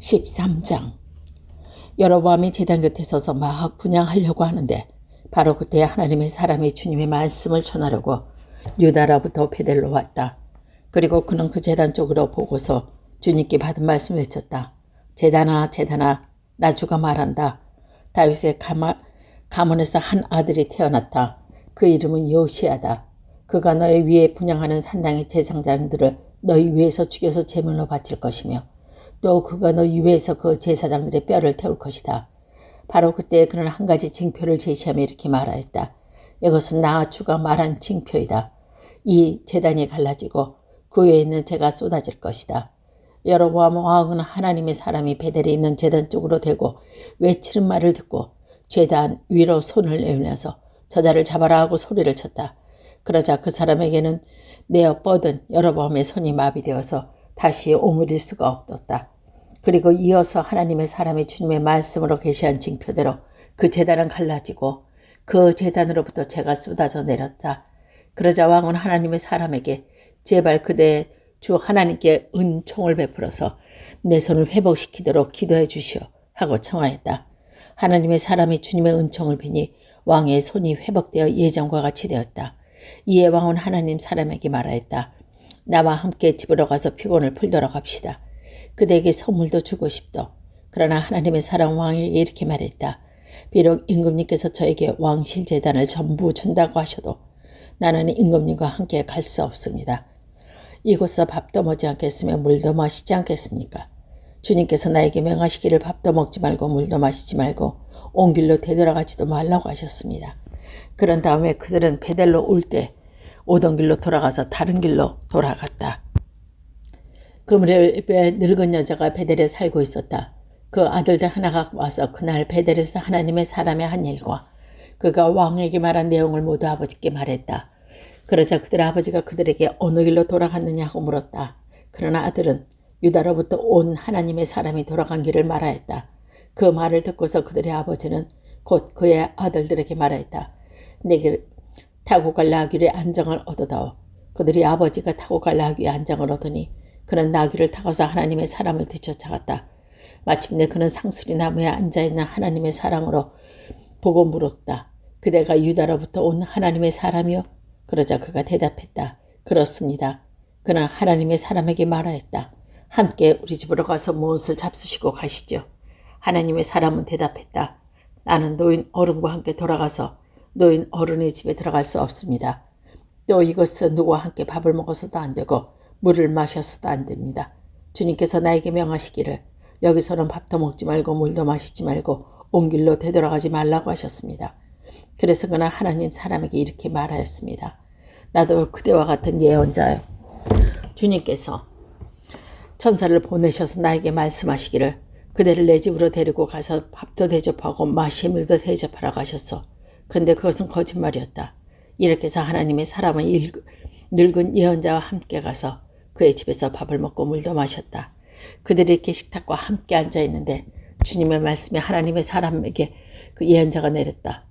13장. 여로보암이 제단 곁에 서서 막 분향하려고 하는데 바로 그때 하나님의 사람이 주님의 말씀을 전하려고 유다로부터 베델로 왔다. 그리고 그는 그 제단 쪽으로 보고서 주님께 받은 말씀을 외쳤다. 제단아, 제단아, 나 주가 말한다. 다윗의 가문에서 한 아들이 태어났다. 그 이름은 요시야다. 그가 너희 위에 분향하는 산당의 제사장들을 너희 위에서 죽여서 제물로 바칠 것이며 또 그가 너희 위에서 그 제사장들의 뼈를 태울 것이다. 바로 그때 그는 한 가지 징표를 제시하며 이렇게 말하였다. 이것은 나 주가 말한 징표이다. 이 제단이 갈라지고 그 위에 있는 재가 쏟아질 것이다. 여로보암 왕은 하나님의 사람이 베델에 있는 제단 쪽으로 대고 외치는 말을 듣고 제단 위로 손을 내밀면서 저자를 잡아라 하고 소리를 쳤다. 그러자 그 사람에게는 내어 뻗은 여로보암의 손이 마비되어서 다시 오므릴 수가 없었다. 그리고 이어서 하나님의 사람이 주님의 말씀으로 계시한 징표대로 그 제단은 갈라지고 그 제단으로부터 재가 쏟아져 내렸다. 그러자 왕은 하나님의 사람에게 제발 그대 주 하나님께 은총을 베풀어서 내 손을 회복시키도록 기도해 주시오 하고 청하였다. 하나님의 사람이 주님의 은총을 비니 왕의 손이 회복되어 예전과 같이 되었다. 이에 왕은 하나님 사람에게 말하였다. 나와 함께 집으로 가서 피곤을 풀도록 합시다. 그대에게 선물도 주고 싶도. 그러나 하나님의 사람 왕에게 이렇게 말했다. 비록 임금님께서 저에게 왕실 재단을 전부 준다고 하셔도 나는 임금님과 함께 갈 수 없습니다. 이곳서 밥도 먹지 않겠으며 물도 마시지 않겠습니까? 주님께서 나에게 명하시기를 밥도 먹지 말고 물도 마시지 말고 온 길로 되돌아가지도 말라고 하셨습니다. 그런 다음에 그들은 베델로 올 때 오던 길로 돌아가서 다른 길로 돌아갔다. 그 무렵에 늙은 여자가 베델에 살고 있었다. 그 아들들 하나가 와서 그날 베델에서 하나님의 사람의 한 일과 그가 왕에게 말한 내용을 모두 아버지께 말했다. 그러자 그들 아버지가 그들에게 어느 길로 돌아갔느냐고 물었다. 그러나 아들은 유다로부터 온 하나님의 사람이 돌아간 길을 말하였다. 그 말을 듣고서 그들의 아버지는 곧 그의 아들들에게 말하였다. 내게 타고 갈 나귀의 안장을 얻어다오. 그들이 아버지가 타고 갈 나귀의 안장을 얻으니 그는 나귀를 타고서 하나님의 사람을 뒤쫓아갔다. 마침내 그는 상수리 나무에 앉아있는 하나님의 사람으로 보고 물었다. 그대가 유다로부터 온 하나님의 사람이요? 그러자 그가 대답했다. 그렇습니다. 그는 하나님의 사람에게 말하였다. 함께 우리 집으로 가서 무엇을 잡수시고 가시죠. 하나님의 사람은 대답했다. 나는 노인 어른과 함께 돌아가서 노인 어른의 집에 들어갈 수 없습니다. 또 이것은 누구와 함께 밥을 먹어서도 안 되고 물을 마셔서도 안 됩니다. 주님께서 나에게 명하시기를 여기서는 밥도 먹지 말고 물도 마시지 말고 온 길로 되돌아가지 말라고 하셨습니다. 그래서 그는 하나님 사람에게 이렇게 말하였습니다. 나도 그대와 같은 예언자요. 주님께서 천사를 보내셔서 나에게 말씀하시기를 그대를 내 집으로 데리고 가서 밥도 대접하고 마실 물도 대접하라고 하셨어. 근데 그것은 거짓말이었다. 이렇게 해서 하나님의 사람은 늙은 예언자와 함께 가서 그의 집에서 밥을 먹고 물도 마셨다. 그들이 이렇게 식탁과 함께 앉아있는데 주님의 말씀이 하나님의 사람에게 그 예언자가 내렸다.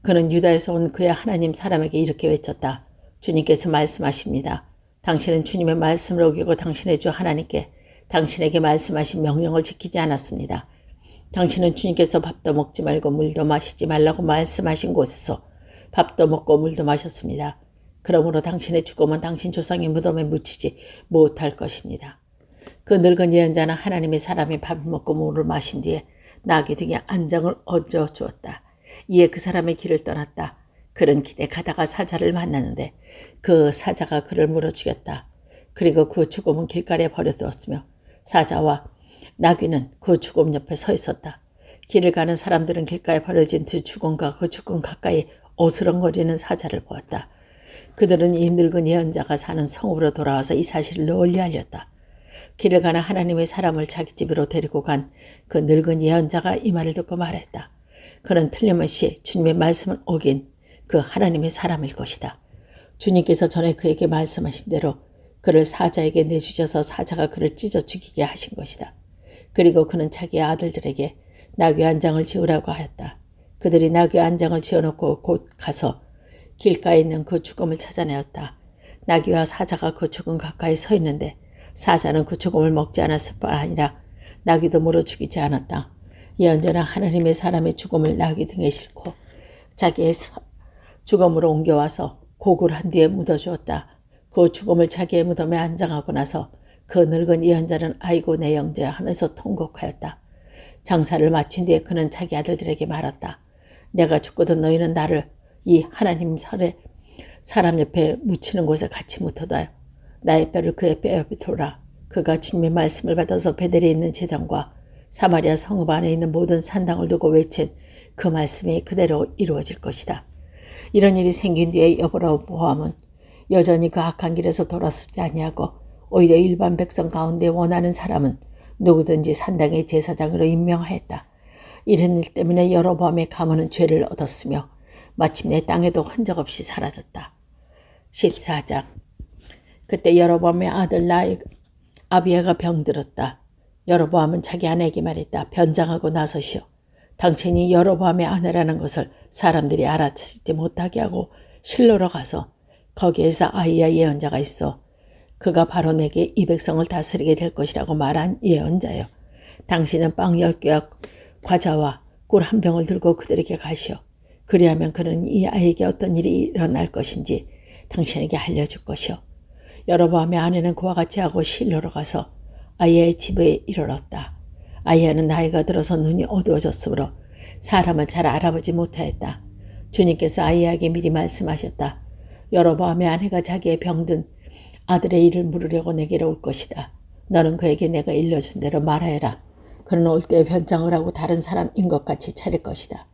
그는 유다에서 온 그의 하나님 사람에게 이렇게 외쳤다. 주님께서 말씀하십니다. 당신은 주님의 말씀을 어기고 당신의 주 하나님께 당신에게 말씀하신 명령을 지키지 않았습니다. 당신은 주님께서 밥도 먹지 말고 물도 마시지 말라고 말씀하신 곳에서 밥도 먹고 물도 마셨습니다. 그러므로 당신의 죽음은 당신 조상의 무덤에 묻히지 못할 것입니다. 그 늙은 예언자는 하나님의 사람이 밥을 먹고 물을 마신 뒤에 나귀 등에 안장을 얹어 주었다. 이에 그 사람의 길을 떠났다. 그는 길에 가다가 사자를 만났는데 그 사자가 그를 물어 죽였다. 그리고 그 죽음은 길가에 버려두었으며 사자와 나귀는 그 죽음 옆에 서 있었다. 길을 가는 사람들은 길가에 버려진 두 죽음과 그 죽음 가까이 어스렁거리는 사자를 보았다. 그들은 이 늙은 예언자가 사는 성으로 돌아와서 이 사실을 널리 알렸다. 길을 가는 하나님의 사람을 자기 집으로 데리고 간 그 늙은 예언자가 이 말을 듣고 말했다. 그는 틀림없이 주님의 말씀을 어긴 그 하나님의 사람일 것이다. 주님께서 전에 그에게 말씀하신 대로 그를 사자에게 내주셔서 사자가 그를 찢어 죽이게 하신 것이다. 그리고 그는 자기의 아들들에게 나귀 안장을 지으라고 하였다. 그들이 나귀 안장을 지어놓고 곧 가서 길가에 있는 그 죽음을 찾아내었다. 나귀와 사자가 그 죽음 가까이 서 있는데 사자는 그 죽음을 먹지 않았을 뿐 아니라 나귀도 물어 죽이지 않았다. 예언자는 하나님의 사람의 죽음을 나귀 등에 싣고 자기의 죽음으로 옮겨와서 고굴한 뒤에 묻어주었다. 그 죽음을 자기의 무덤에 안장하고 나서 그 늙은 예언자는 아이고 내 영재야 하면서 통곡하였다. 장사를 마친 뒤에 그는 자기 아들들에게 말했다. 내가 죽거든 너희는 나를 이 하나님 설에 사람 옆에 묻히는 곳에 같이 묻어둬요. 나의 뼈를 그의 뼈에 비틀어라. 그가 주님의 말씀을 받아서 베델에 있는 제단과 사마리아 성읍 안에 있는 모든 산당을 두고 외친 그 말씀이 그대로 이루어질 것이다. 이런 일이 생긴 뒤에 여로보암은 여전히 그 악한 길에서 돌아서지 아니하고 오히려 일반 백성 가운데 원하는 사람은 누구든지 산당의 제사장으로 임명하였다. 이런 일 때문에 여로보암의 가문은 죄를 얻었으며 마침내 땅에도 흔적 없이 사라졌다. 14장. 그때 여로보암의 아들 아비야가 병들었다. 여로보암은 자기 아내에게 말했다. 변장하고 나서시오. 당신이 여로보암의 아내라는 것을 사람들이 알아채지 못하게 하고 실로로 가서 거기에서 아히야 예언자가 있어. 그가 바로 내게 이 백성을 다스리게 될 것이라고 말한 예언자요. 당신은 빵 10개와 과자와 꿀 한 병을 들고 그들에게 가시오. 그리하면 그는 이 아이에게 어떤 일이 일어날 것인지 당신에게 알려줄 것이오. 여로보암의 아내는 그와 같이 하고 실로로 가서 아히야의 집에 이르렀다. 아히야는 나이가 들어서 눈이 어두워졌으므로 사람을 잘 알아보지 못하였다. 주님께서 아히야에게 미리 말씀하셨다. 여로보암의 아내가 자기의 병든 아들의 일을 물으려고 내게로 올 것이다. 너는 그에게 내가 일러준 대로 말하여라. 그는 올 때에 변장을 하고 다른 사람인 것 같이 차릴 것이다.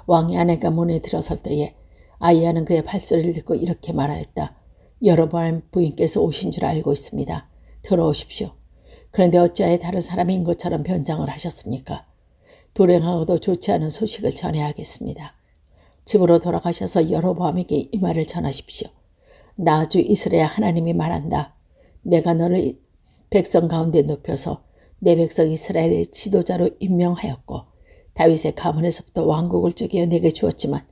왕의 아내가 문에 들어설 때에 아히야는 그의 발소리를 듣고 이렇게 말하였다. 여로보암 부인께서 오신 줄 알고 있습니다. 들어오십시오. 그런데 어찌하여 다른 사람인 것처럼 변장을 하셨습니까? 불행하고도 좋지 않은 소식을 전해야겠습니다. 집으로 돌아가셔서 여로보암에게 이 말을 전하십시오. 나 주 이스라엘 하나님이 말한다. 내가 너를 백성 가운데 높여서 내 백성 이스라엘의 지도자로 임명하였고 다윗의 가문에서부터 왕국을 쪼개어 내게 주었지만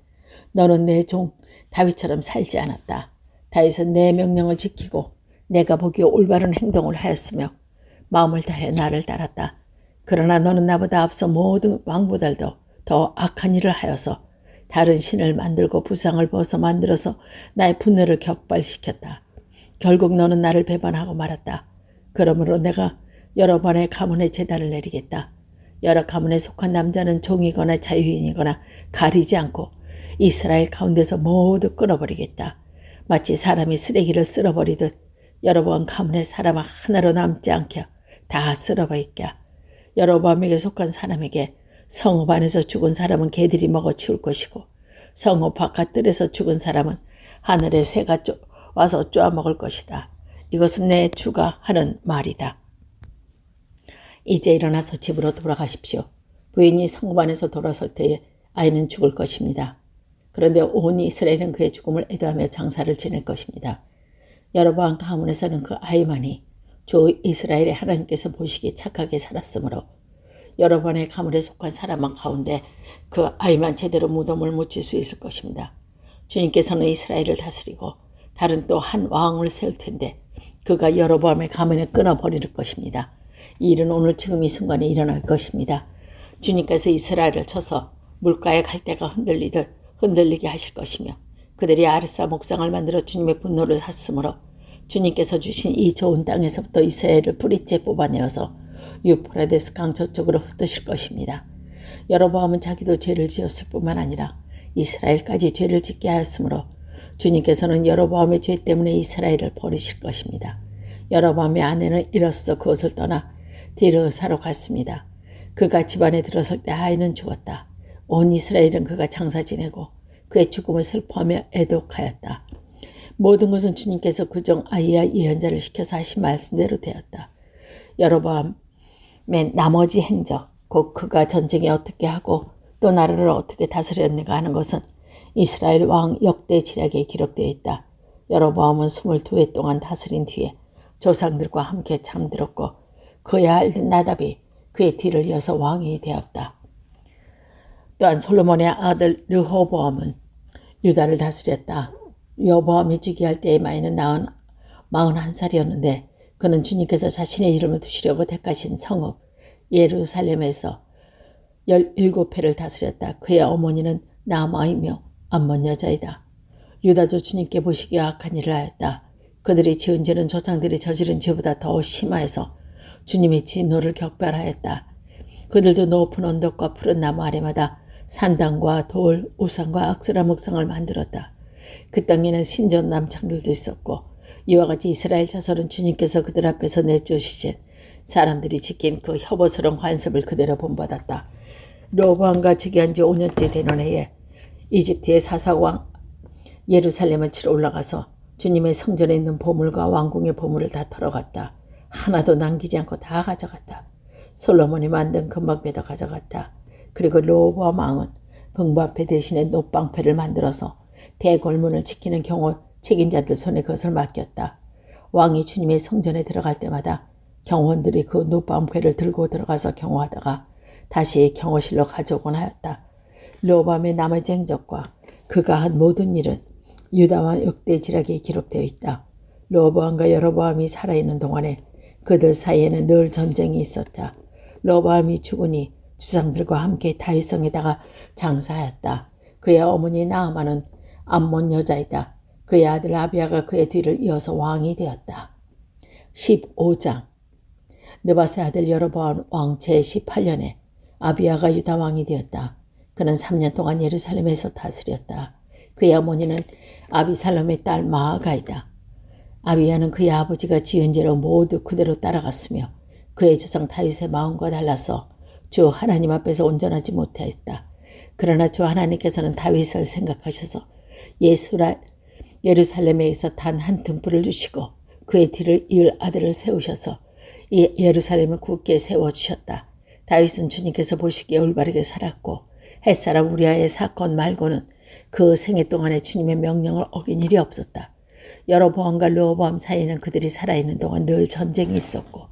너는 내 종 다윗처럼 살지 않았다. 다윗은 내 명령을 지키고 내가 보기에 올바른 행동을 하였으며 마음을 다해 나를 따랐다. 그러나 너는 나보다 앞서 모든 왕보다도 더 악한 일을 하여서 다른 신을 만들고 부상을 벗어 만들어서 나의 분노를 격발시켰다. 결국 너는 나를 배반하고 말았다. 그러므로 내가 여러 번의 가문의 제단을 내리겠다. 여러 가문에 속한 남자는 종이거나 자유인이거나 가리지 않고 이스라엘 가운데서 모두 끊어버리겠다. 마치 사람이 쓰레기를 쓸어버리듯 여로보암 가문의 사람 하나로 남지 않게 다 쓸어버릴게. 여로보암에게 속한 사람에게 성읍 안에서 죽은 사람은 개들이 먹어치울 것이고 성읍 바깥 뜰에서 죽은 사람은 하늘의 새가 와서 쪼아먹을 것이다. 이것은 내 주가 하는 말이다. 이제 일어나서 집으로 돌아가십시오. 부인이 성읍 안에서 돌아설 때에 아이는 죽을 것입니다. 그런데 온 이스라엘은 그의 죽음을 애도하며 장사를 지낼 것입니다. 여로보암 가문에서는 그 아이만이 주 이스라엘의 하나님께서 보시기에 착하게 살았으므로 여러 번의 가문에 속한 사람 가운데 그 아이만 제대로 무덤을 묻힐 수 있을 것입니다. 주님께서는 이스라엘을 다스리고 다른 또 한 왕을 세울 텐데 그가 여로보암의 가문에 끊어버릴 것입니다. 이 일은 오늘 지금 이 순간에 일어날 것입니다. 주님께서 이스라엘을 쳐서 물가에 갈대가 흔들리게 하실 것이며 그들이 아르사 목상을 만들어 주님의 분노를 샀으므로 주님께서 주신 이 좋은 땅에서부터 이스라엘을 뿌리째 뽑아내어서 유프라데스 강 저쪽으로 흩으실 것입니다. 여로보암은 자기도 죄를 지었을 뿐만 아니라 이스라엘까지 죄를 짓게 하였으므로 주님께서는 여로보암의 죄 때문에 이스라엘을 버리실 것입니다. 여로보암의 아내는 이로써 그것을 떠나 디르사로 갔습니다. 그가 집안에 들어설 때 아이는 죽었다. 온 이스라엘은 그가 장사 지내고 그의 죽음을 슬퍼하며 애독하였다. 모든 것은 주님께서 그종 아히야 예언자를 시켜서 하신 말씀대로 되었다. 여로보암의 나머지 행적, 곧 그가 전쟁에 어떻게 하고 또 나라를 어떻게 다스렸는가 하는 것은 이스라엘 왕 역대 지략에 기록되어 있다. 여로보암은 22해 동안 다스린 뒤에 조상들과 함께 잠들었고 그의 아들 나답이 그의 뒤를 이어서 왕이 되었다. 또한 솔로몬의 아들 르호보암은 유다를 다스렸다. 여보암이 즉위할 때의 나이는 41살이었는데 그는 주님께서 자신의 이름을 두시려고 택하신 성읍 예루살렘에서 17회를 다스렸다. 그의 어머니는 나아마이며 암몬 여자이다. 유다도 주님께 보시기에 악한 일을 하였다. 그들이 지은 죄는 조상들이 저지른 죄보다 더 심하여서 주님의 진노를 격발하였다. 그들도 높은 언덕과 푸른 나무 아래마다 산당과 돌, 우상과 악스라 목상을 만들었다. 그 땅에는 신전 남창들도 있었고 이와 같이 이스라엘 자손은 주님께서 그들 앞에서 내쫓으신 사람들이 지킨 그 혐오스러운 관습을 그대로 본받았다. 로보암과 즉위한 지 5년째 되는 해에 이집트의 사사왕 예루살렘을 치러 올라가서 주님의 성전에 있는 보물과 왕궁의 보물을 다 털어갔다. 하나도 남기지 않고 다 가져갔다. 솔로몬이 만든 금방패도 가져갔다. 그리고 로보암 왕은 분방패 대신에 놋방패를 만들어서 대궐문을 지키는 경호 책임자들 손에 그것을 맡겼다. 왕이 주님의 성전에 들어갈 때마다 경호원들이 그 놋방패를 들고 들어가서 경호하다가 다시 경호실로 가져오곤 하였다. 로보암의 나머지 행적과 그가 한 모든 일은 유다와 역대지략에 기록되어 있다. 로보암과 여로보암이 살아있는 동안에 그들 사이에는 늘 전쟁이 있었다. 로보암이 죽으니 주상들과 함께 다윗성에다가 장사하였다. 그의 어머니 나아마는 암몬 여자이다. 그의 아들 아비야가 그의 뒤를 이어서 왕이 되었다. 15장 느바세 아들 여로보암 왕 제18년에 아비야가 유다 왕이 되었다. 그는 3년 동안 예루살렘에서 다스렸다. 그의 어머니는 아비살롬의 딸 마아가이다. 아비야는 그의 아버지가 지은 죄로 모두 그대로 따라갔으며 그의 조상 다윗의 마음과 달라서 주 하나님 앞에서 온전하지 못했다. 그러나 주 하나님께서는 다윗을 생각하셔서 예루살렘에서 단 한 등불을 주시고 그의 뒤를 이을 아들을 세우셔서 예루살렘을 굳게 세워주셨다. 다윗은 주님께서 보시기에 올바르게 살았고 햇사람 우리아의 사건 말고는 그 생애 동안에 주님의 명령을 어긴 일이 없었다. 여로보암과 르호보암 사이에는 그들이 살아있는 동안 늘 전쟁이 있었고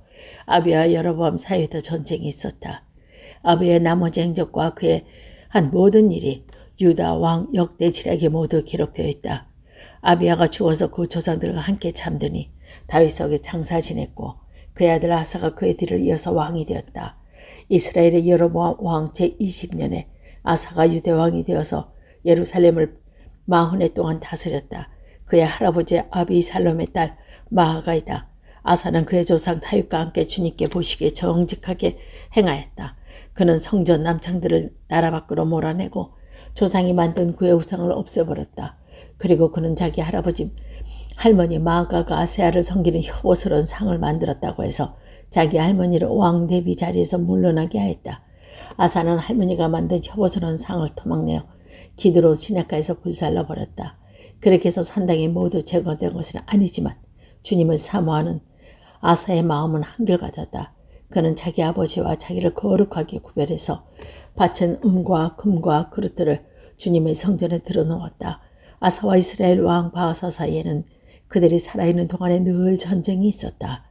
아비야와 여로보암 사이에도 전쟁이 있었다. 아비야의 나머지 행적과 그의 한 모든 일이 유다 왕 역대지략에 모두 기록되어 있다. 아비야가 죽어서 그 조상들과 함께 잠드니 다윗석에 장사 지냈고 그의 아들 아사가 그의 뒤를 이어서 왕이 되었다. 이스라엘의 여로보암 왕 제20년에 아사가 유대 왕이 되어서 예루살렘을 40해 동안 다스렸다. 그의 할아버지 아비살롬의 딸 마아가이다. 아사는 그의 조상 다윗과 함께 주님께 보시기에 정직하게 행하였다. 그는 성전 남창들을 나라 밖으로 몰아내고 조상이 만든 그의 우상을 없애버렸다. 그리고 그는 자기 할머니 마아가가 아세아를 섬기는 혐오스러운 상을 만들었다고 해서 자기 할머니를 왕 대비 자리에서 물러나게 하였다. 아사는 할머니가 만든 혐오스러운 상을 토막내어 기드론 시내가에서 불살라 버렸다. 그렇게 해서 산당이 모두 제거된 것은 아니지만 주님을 사모하는 아사의 마음은 한결같았다. 그는 자기 아버지와 자기를 거룩하게 구별해서 바친 은과 금과 그릇들을 주님의 성전에 들어놓았다. 아사와 이스라엘 왕 바하사 사이에는 그들이 살아있는 동안에 늘 전쟁이 있었다.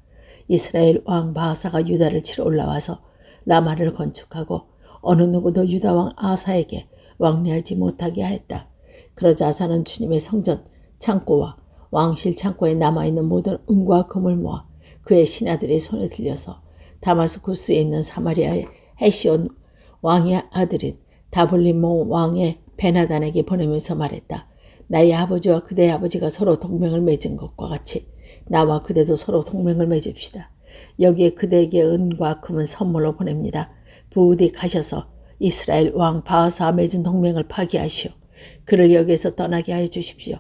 이스라엘 왕 바하사가 유다를 치러 올라와서 라마를 건축하고 어느 누구도 유다 왕 아사에게 왕래하지 못하게 하였다. 그러자 아사는 주님의 성전 창고와 왕실 창고에 남아있는 모든 은과 금을 모아 그의 신하들의 손에 들려서 다마스쿠스에 있는 사마리아의 헤시온 왕의 아들인 다블리모 왕의 베나단에게 보내면서 말했다. 나의 아버지와 그대의 아버지가 서로 동맹을 맺은 것과 같이 나와 그대도 서로 동맹을 맺읍시다. 여기에 그대에게 은과 금은 선물로 보냅니다. 부디 가셔서 이스라엘 왕 바하사와 맺은 동맹을 파기하시오. 그를 여기에서 떠나게 하여 주십시오.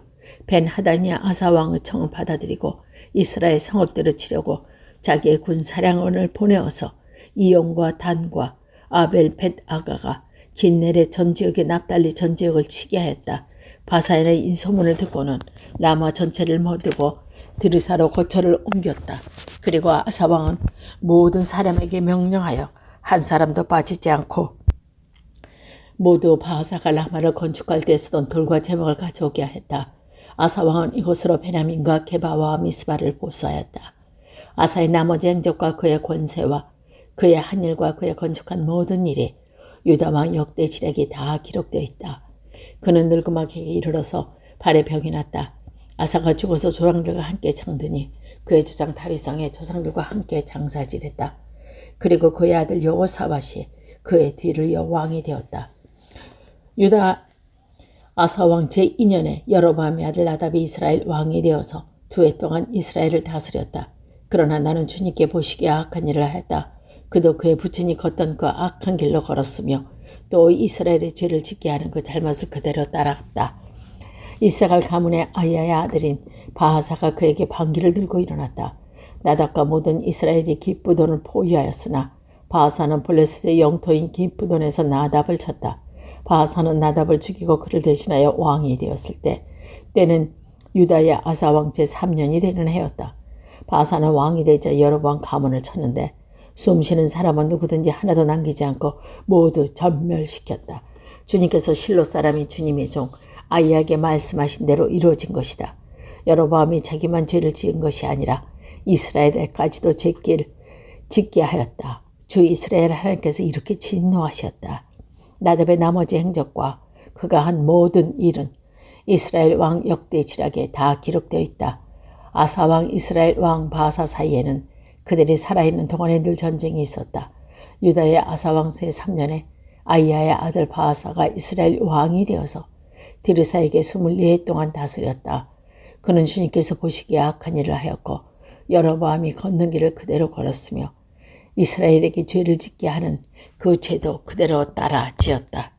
벤하다니아 아사 왕의 청을 받아들이고 이스라엘 성읍들을 치려고 자기의 군 사령원을 보내어서 이용과 단과 아벨 벳 아가가 긴네레 전 지역의 납달리 전 지역을 치게 하였다. 바사인의 이 소문을 듣고는 라마 전체를 모두고 드르사로 거처를 옮겼다. 그리고 아사 왕은 모든 사람에게 명령하여 한 사람도 빠지지 않고 모두 바하사가 라마를 건축할 때 쓰던 돌과 제목을 가져오게 하였다. 아사 왕은 이곳으로 베냐민과 게바와 미스바를 보수하였다. 아사의 나머지 행적과 그의 권세와 그의 한 일과 그의 건축한 모든 일이 유다 왕 역대지략에 다 기록되어 있다. 그는 늙음하게 이르러서 발에 병이 났다. 아사가 죽어서 조상들과 함께 잠드니 그의 조상 다윗왕의 조상들과 함께 장사 지냈다. 그리고 그의 아들 여호사밧이 그의 뒤를 이어 왕이 되었다. 유다 아사왕 제2년에 여로보암의 아들 나답이 이스라엘 왕이 되어서 2해 동안 이스라엘을 다스렸다. 그러나 나는 주님께 보시기에 악한 일을 하였다. 그도 그의 부친이 걷던 그 악한 길로 걸었으며 또 이스라엘의 죄를 짓게 하는 그 잘못을 그대로 따랐다. 이사갈 가문의 아이야의 아들인 바하사가 그에게 반기를 들고 일어났다. 나답과 모든 이스라엘이 기쁘돈을 포위하였으나 바하사는 블레셋의 영토인 기쁘돈에서 나답을 쳤다. 바하사는 나답을 죽이고 그를 대신하여 왕이 되었을 때는 유다의 아사왕 제3년이 되는 해였다. 바하사는 왕이 되자 여로보암 가문을 쳤는데 숨쉬는 사람은 누구든지 하나도 남기지 않고 모두 전멸시켰다. 주님께서 실로 사람이 주님의 종 아이야에게 말씀하신 대로 이루어진 것이다. 여로보암이 자기만 죄를 지은 것이 아니라 이스라엘에까지도 죄를 짓게 하였다. 주 이스라엘 하나님께서 이렇게 진노하셨다. 나답의 나머지 행적과 그가 한 모든 일은 이스라엘 왕 역대 지략에 다 기록되어 있다. 아사왕 이스라엘 왕 바하사 사이에는 그들이 살아있는 동안에 늘 전쟁이 있었다. 유다의 아사왕 제3년에 아이야의 아들 바하사가 이스라엘 왕이 되어서 디르사에게 24해 동안 다스렸다. 그는 주님께서 보시기에 악한 일을 하였고 여로보암이 걷는 길을 그대로 걸었으며 이스라엘에게 죄를 짓게 하는 그 죄도 그대로 따라 지었다.